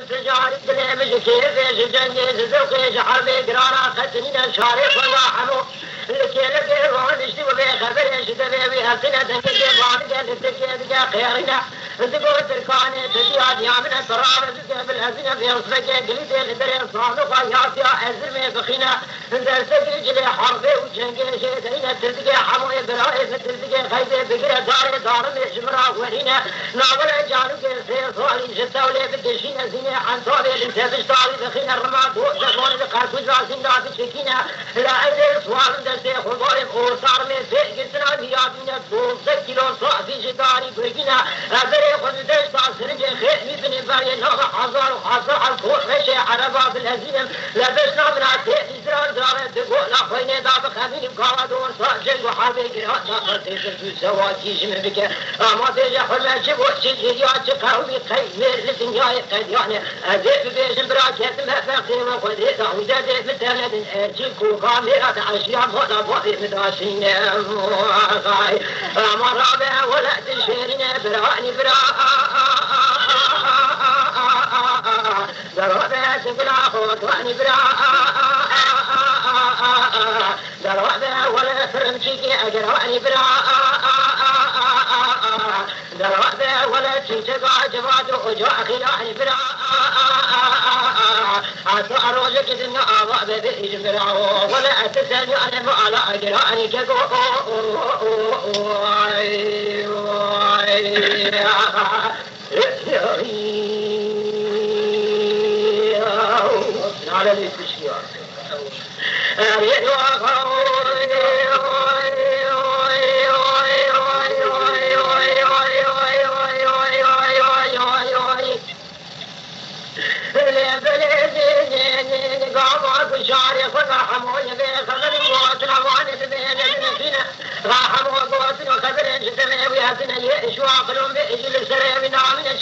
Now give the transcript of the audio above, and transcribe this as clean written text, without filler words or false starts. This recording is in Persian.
تجاري دليمش كيفش جنجز زوقيش حربي قرانا قتنين شارف ولا حمو لكي وانشتي وبخبرش دبي هاتنا دنجي وانجا لتكيدجا خيرنا تقول تركاني تجياد يامنا تراب بالهزنا في أصبك قليد لدري صادقا ياسيا أزرمي بخينا درسك جلي حربي وجنجي شيدين تلتقي حموي برائي فتلتقي خيبي بقرة دار مجمرا ورينا ناول جانوك سيصالي جتاولي بدشينا زيني عن طالي لنتفش طالي بخينا الرماد وزفون بقاكوز راسين داتي شكينا لا أدري سوال دستي خباري وصار من فيه قلتنا بيادينا 12 كيلو صعبي جداري برقينا أدري خذ دشتا سرنجي خير ميبني باري نوغ حزار وحزار على الكوح مشي عربا بالهزينم لبسنا من عتيه إزرار دارة تقول لخويني داب خميني بكارا دور صاجل وحابي قرات ناقل تيسر سواتي جمع بك أما تيجي حلما شبوشي جيجيات قومي خير لسنجاي قدياني أدب بيشن براكيت مفاقين وخذي دعوزة ديب متهلد أجيكو قاميرات عشيان فضا بوضي مداشين مواقعي أما رابع ولا تنشيرين براني درابع تقول أخوتواني درابع ولا فرمشيكي أجرواني درابع ولا تنتقع جباد وجوع خلاني عطى روجك ذنو آباء ببئي جبرا ولا أتساني أنا فعلا أجراني كقو على الاتشيار شعري خذ رحمه يبي خبر واتنا واني بين فينا رحمه وقوتنا خبر جسمي وياتنا يشوا قلوب بيجي السري من عامنا